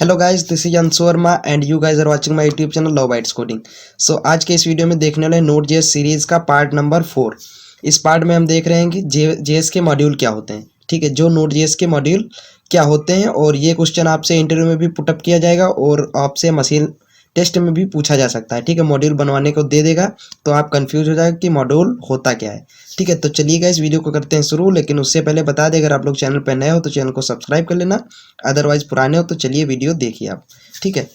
Hello guys, this is Anshu Verma and you guys are watching my YouTube channel love bytes coding. So आज के इस video में देखने वाले नोड जेएस सीरीज का पार्ट नंबर 4। इस पार्ट में हम देख रहे हैं कि जेएस के मॉड्यूल क्या होते हैं। ठीक है, जो नोड जेएस के मॉड्यूल क्या होते हैं, और ये क्वेश्चन आपसे इंटरव्यू में भी पुटअप किया जाएगा और आपसे मशीन टेस्ट में भी पूछा जा सकता है। ठीक है, मॉड्यूल बनवाने को दे देगा तो आप कंफ्यूज हो जाएगा कि मॉड्यूल होता क्या है। ठीक है, तो चलिएगा इस वीडियो को करते हैं शुरू। लेकिन उससे पहले बता दें, अगर आप लोग चैनल पर नए हो तो चैनल को सब्सक्राइब कर लेना, अदरवाइज पुराने हो तो चलिए वीडियो देखिए आप। ठीक है,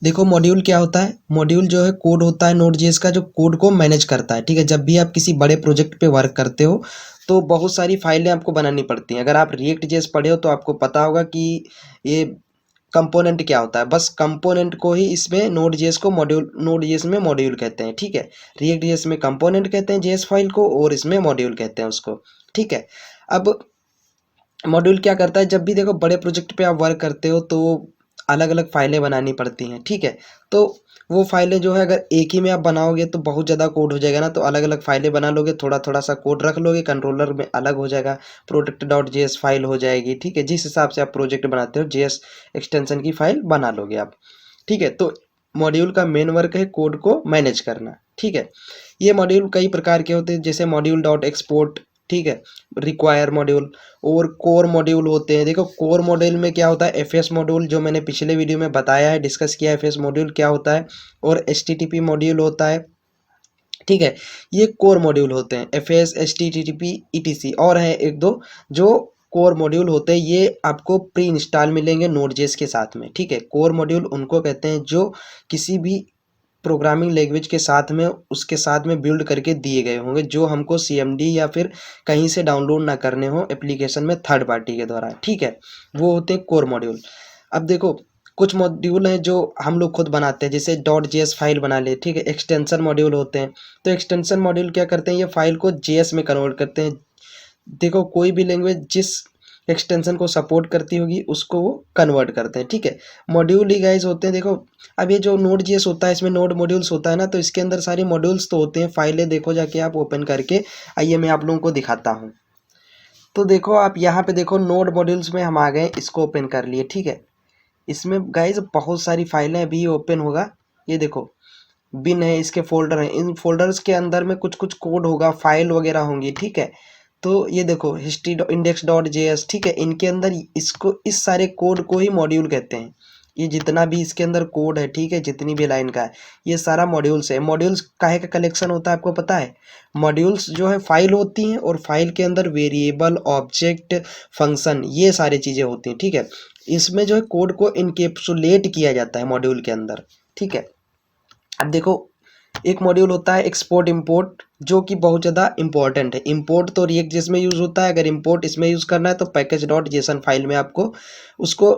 देखो मॉड्यूल क्या होता है। मॉड्यूल जो है कोड होता है नोड जेएस का, जो कोड को मैनेज करता है। ठीक है, जब भी आप किसी बड़े प्रोजेक्ट पे वर्क करते हो तो बहुत सारी फाइलें आपको बनानी पड़ती हैं। अगर आप रिएक्ट जेएस पढ़े हो तो आपको पता होगा कि ये कंपोनेंट क्या होता है। बस कंपोनेंट को ही इसमें नोड जेएस को मॉड्यूल, नोड जेएस में मॉड्यूल कहते हैं। ठीक है, रिएक्ट जेएस में कंपोनेंट कहते हैं जेएस फाइल को, और इसमें मॉड्यूल कहते हैं उसको। ठीक है, अब मॉड्यूल क्या करता है, जब भी देखो बड़े प्रोजेक्ट पे आप वर्क करते हो तो अलग अलग फाइलें बनानी पड़ती हैं। ठीक है, तो वो फाइलें जो है अगर एक ही में आप बनाओगे तो बहुत ज़्यादा कोड हो जाएगा ना, तो अलग अलग फाइलें बना लोगे, थोड़ा थोड़ा सा कोड रख लोगे, कंट्रोलर में अलग हो जाएगा, प्रोडक्ट डॉट जेएस फाइल हो जाएगी। ठीक है, जिस हिसाब से आप प्रोजेक्ट बनाते हो जेएस एक्सटेंशन की फाइल बना लोगे आप। ठीक है, तो मॉड्यूल का मेन वर्क है कोड को मैनेज करना। ठीक है, ये मॉड्यूल कई प्रकार के होते हैं, जैसे मॉड्यूल डॉट एक्सपोर्ट, ठीक है, रिक्वायर मॉड्यूल और कोर मॉड्यूल होते हैं। देखो कोर मॉड्यूल में क्या होता है, एफएस मॉड्यूल जो मैंने पिछले वीडियो में बताया है, डिस्कस किया है एफएस मॉड्यूल क्या होता है, और एचटीटीपी मॉड्यूल होता है। ठीक है, ये कोर मॉड्यूल होते हैं, एफएस एचटीटीपी ईटीसी, और हैं एक दो जो कोर मॉड्यूल होते हैं। ये आपको प्री इंस्टॉल मिलेंगे नोड.जेएस के साथ में। ठीक है, कोर मॉड्यूल उनको कहते हैं जो किसी भी प्रोग्रामिंग लैंग्वेज के साथ में, उसके साथ में बिल्ड करके दिए गए होंगे, जो हमको सीएमडी या फिर कहीं से डाउनलोड ना करने हो एप्लीकेशन में थर्ड पार्टी के द्वारा। ठीक है, वो होते हैं कोर मॉड्यूल। अब देखो कुछ मॉड्यूल हैं जो हम लोग खुद बनाते हैं, जैसे डॉट जेएस फाइल बना ले। ठीक है, एक्सटेंशन मॉड्यूल होते हैं। तो एक्सटेंशन मॉड्यूल क्या करते हैं, ये फाइल को जेएस में कन्वर्ट करते हैं। देखो कोई भी लैंग्वेज जिस एक्सटेंशन को सपोर्ट करती होगी उसको वो कन्वर्ट करते हैं। ठीक है, मॉड्यूल ही गाइस होते हैं। देखो अब ये जो नोड जेएस होता है, इसमें नोड मॉड्यूल्स होता है ना, तो इसके अंदर सारे मॉड्यूल्स तो होते हैं। फाइलें देखो जाके आप ओपन करके, आइए मैं आप लोगों को दिखाता हूँ। तो देखो आप यहाँ पे देखो नोड मॉड्यूल्स में हम आ गए, इसको ओपन कर लिए। ठीक है, इसमें गाइस बहुत सारी फाइलें अभी ओपन होगा। ये देखो बिन है, इसके फोल्डर हैं, इन फोल्डर्स के अंदर में कुछ कुछ कोड होगा, फाइल वगैरह होंगी। ठीक है, तो ये देखो हिस्ट्री इंडेक्स डॉट जेएस, ठीक है, इनके अंदर इसको, इस सारे कोड को ही मॉड्यूल कहते हैं। ये जितना भी इसके अंदर कोड है, ठीक है, जितनी भी लाइन का है, ये सारा मॉड्यूल्स है। मॉड्यूल्स काहे का कलेक्शन होता है आपको पता है? मॉड्यूल्स जो है फाइल होती हैं, और फाइल के अंदर वेरिएबल, ऑब्जेक्ट, फंक्शन, ये सारी चीज़ें होती हैं। ठीक है, इसमें जो है कोड को इनकेप्सुलेट किया जाता है मॉड्यूल के अंदर। ठीक है, अब देखो एक मॉड्यूल होता है एक्सपोर्ट इंपोर्ट, जो कि बहुत ज़्यादा इंपॉर्टेंट है। इंपोर्ट तो रिएक्ट जेएस में यूज़ होता है, अगर इंपोर्ट इसमें यूज़ करना है तो पैकेज डॉट जेसन फाइल में आपको उसको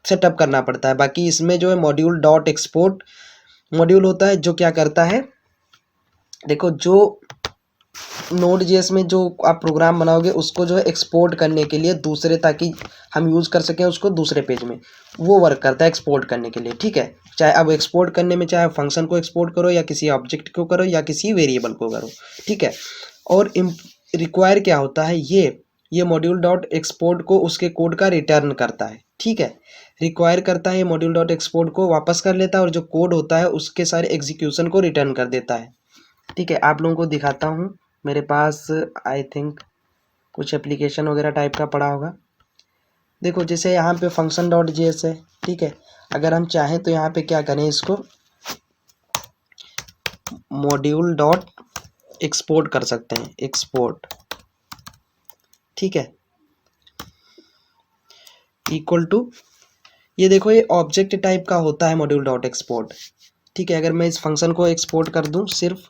सेटअप करना पड़ता है। बाकी इसमें जो है मॉड्यूल डॉट एक्सपोर्ट मॉड्यूल होता है, जो क्या करता है, देखो जो नोड जेएस में जो आप प्रोग्राम बनाओगे उसको जो है एक्सपोर्ट करने के लिए दूसरे, ताकि हम यूज़ कर सकें उसको दूसरे पेज में, वो वर्क करता है एक्सपोर्ट करने के लिए। ठीक है, चाहे अब एक्सपोर्ट करने में चाहे फंक्शन को एक्सपोर्ट करो, या किसी ऑब्जेक्ट को करो, या किसी वेरिएबल को करो। ठीक है, और रिक्वायर क्या होता है, ये मॉड्यूल डॉट एक्सपोर्ट को उसके कोड का रिटर्न करता है। ठीक है, रिक्वायर करता है, मॉड्यूल डॉट एक्सपोर्ट को वापस कर लेता है, और जो कोड होता है उसके सारे एग्जीक्यूशन को रिटर्न कर देता है। ठीक है, आप लोगों को दिखाता हूँ, मेरे पास आई थिंक कुछ एप्लीकेशन वगैरह टाइप का पड़ा होगा। देखो जैसे यहाँ पे फंक्शन डॉट जेएस है। ठीक है, अगर हम चाहें तो यहाँ पे क्या करें, इसको मॉड्यूल डॉट एक्सपोर्ट कर सकते हैं, एक्सपोर्ट। ठीक है, इक्वल टू, ये देखो ये ऑब्जेक्ट टाइप का होता है मॉड्यूल डॉट एक्सपोर्ट। ठीक है, अगर मैं इस फंक्शन को एक्सपोर्ट कर दूं सिर्फ,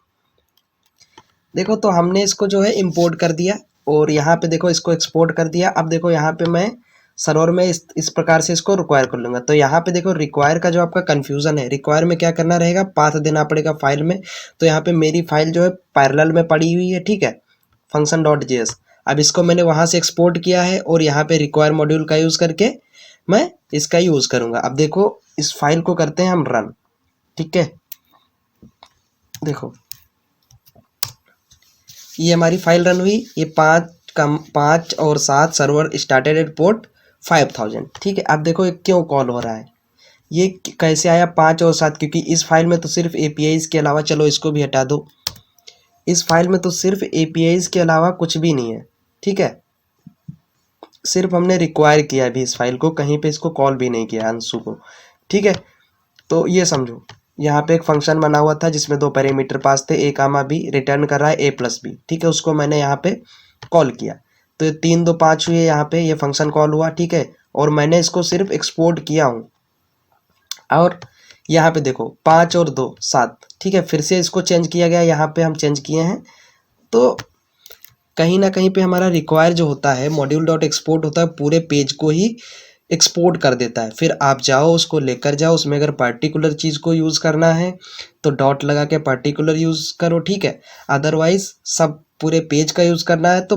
देखो तो हमने इसको जो है इंपोर्ट कर दिया, और यहाँ पे देखो इसको एक्सपोर्ट कर दिया। अब देखो यहाँ पे मैं सर्वर में इस प्रकार से इसको रिक्वायर कर लूँगा। तो यहाँ पे देखो रिक्वायर का जो आपका कन्फ्यूज़न है, रिक्वायर में क्या करना रहेगा, पाथ देना पड़ेगा फाइल में। तो यहाँ पे मेरी फाइल जो है पैरेलल में पड़ी हुई है। ठीक है, फंक्शन डॉट जेएस, अब इसको मैंने वहाँ से एक्सपोर्ट किया है, और यहाँ पे रिक्वायर मॉड्यूल का यूज़ करके मैं इसका यूज़ करूँगा। अब देखो इस फाइल को करते हैं हम रन। ठीक है, देखो ये हमारी फाइल रन हुई, ये 5 और 7 सर्वर स्टार्टेड एट पोर्ट 5000। ठीक है, अब देखो ये क्यों कॉल हो रहा है, ये कैसे आया 5 और 7, क्योंकि इस फाइल में तो सिर्फ एपीआईज के अलावा, चलो इसको भी हटा दो, इस फाइल में तो सिर्फ एपीआईज के अलावा कुछ भी नहीं है। ठीक है, सिर्फ हमने रिक्वायर किया अभी इस फाइल को, कहीं पे इसको कॉल भी नहीं किया अंशु को। ठीक है, तो ये समझो, यहाँ पे एक फंक्शन बना हुआ था जिसमें 2 पैरामीटर पास थे, ए कामा बी, रिटर्न कर रहा है ए प्लस बी। ठीक है, उसको मैंने यहाँ पे कॉल किया, तो ये 3 2 5 हुए, यहाँ पे ये फंक्शन कॉल हुआ। ठीक है, और मैंने इसको सिर्फ एक्सपोर्ट किया हूँ, और यहाँ पे देखो 5 और 2 7। ठीक है, फिर से इसको चेंज किया गया, यहाँ पे हम चेंज किए हैं। तो कहीं ना कहीं पे हमारा रिक्वायर जो होता है मॉड्यूल डॉट एक्सपोर्ट होता है, पूरे पेज को ही एक्सपोर्ट कर देता है। फिर आप जाओ उसको लेकर जाओ, उसमें अगर पर्टिकुलर चीज़ को यूज़ करना है तो डॉट लगा के पर्टिकुलर यूज़ करो। ठीक है, अदरवाइज सब पूरे पेज का यूज़ करना है तो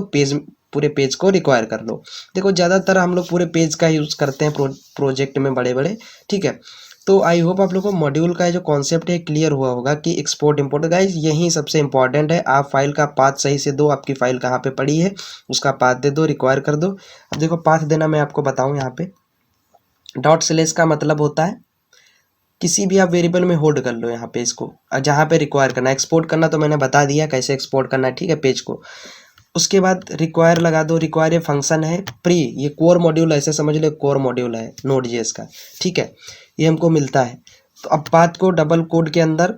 पूरे पेज को रिक्वायर कर लो। देखो ज़्यादातर हम लोग पूरे पेज का यूज़ करते हैं प्रोजेक्ट में बड़े बड़े। ठीक है, तो आई होप आप लोगों को मॉड्यूल का जो कॉन्सेप्ट है क्लियर हुआ होगा कि एक्सपोर्ट इंपोर्ट। गाइज यही सबसे इंपॉर्टेंट है, आप फाइल का पाथ सही से दो, आपकी फाइल कहाँ पे पड़ी है उसका पाथ दे दो, रिक्वायर कर दो। अब देखो पाथ देना मैं आपको बताऊँ, यहाँ पे डॉट स्लैश का मतलब होता है किसी भी आप वेरिएबल में होल्ड कर लो यहाँ पे इसको, जहाँ पे रिक्वायर करना है। एक्सपोर्ट करना तो मैंने बता दिया कैसे एक्सपोर्ट करना है। ठीक है, पेज को, उसके बाद रिक्वायर लगा दो। रिक्वायर ये फंक्शन है प्री, ये कोर मॉड्यूल ऐसे समझ लो, कोर मॉड्यूल है नोड.जेएस का। ठीक है, ये हमको मिलता है। तो अब पाथ को डबल कोड के अंदर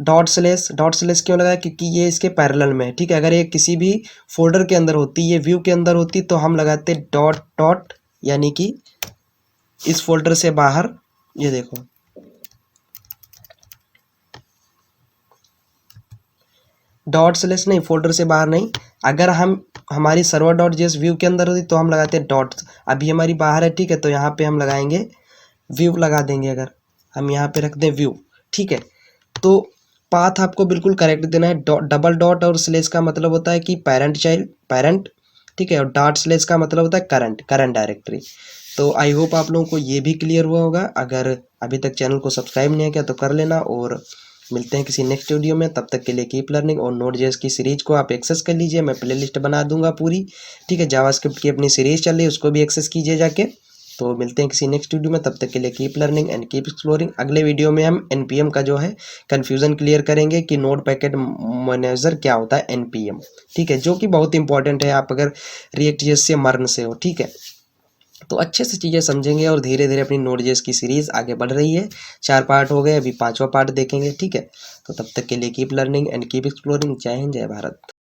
डॉट स्लैश क्यों लगाया, क्योंकि ये इसके पैरेलल में है। ठीक है, अगर ये किसी भी फोल्डर के अंदर होती, ये व्यू के अंदर होती, तो हम लगाते डॉट डॉट, यानी कि इस फोल्डर से बाहर, ये देखो डॉट स्लैश नहीं, फोल्डर से बाहर नहीं। अगर हम हमारी सर्वर डॉट जेएस व्यू के अंदर होती तो हम लगाते हैं डॉट, अभी हमारी बाहर है। ठीक है, तो यहाँ पे हम लगाएंगे व्यू लगा देंगे, अगर हम यहाँ पे रख दें व्यू। ठीक है, तो पाथ आपको बिल्कुल करेक्ट देना है। डबल डॉट और स्लैश का मतलब होता है कि पेरेंट चाइल्ड पेरेंट। ठीक है, और डॉट स्लैश का मतलब होता है करंट डायरेक्टरी। तो आई होप आप लोगों को ये भी क्लियर हुआ होगा। अगर अभी तक चैनल को सब्सक्राइब नहीं किया तो कर लेना, और मिलते हैं किसी नेक्स्ट वीडियो में। तब तक के लिए कीप लर्निंग, और नोड.जेएस की सीरीज को आप एक्सेस कर लीजिए, मैं प्लेलिस्ट बना दूंगा पूरी। ठीक है, जावास्क्रिप्ट की अपनी सीरीज चल रही है, उसको भी एक्सेस कीजिए जाके। तो मिलते हैं किसी नेक्स्ट वीडियो में, तब तक के लिए keep learning and keep exploring. अगले वीडियो में हम एनपीएम का जो है कन्फ्यूज़न क्लियर करेंगे कि नोड पैकेट मैनेजर क्या होता है, एनपीएम। ठीक है, जो कि बहुत इंपॉर्टेंट है आप अगर रिएक्ट.जेएस से मर्न से हो। ठीक है, तो अच्छे से चीज़ें समझेंगे, और धीरे धीरे अपनी नोड.जेएस की सीरीज़ आगे बढ़ रही है। 4 पार्ट हो गए, अभी 5वां पार्ट देखेंगे। ठीक है, तो तब तक के लिए keep learning and keep exploring. जय हिंद, जय भारत।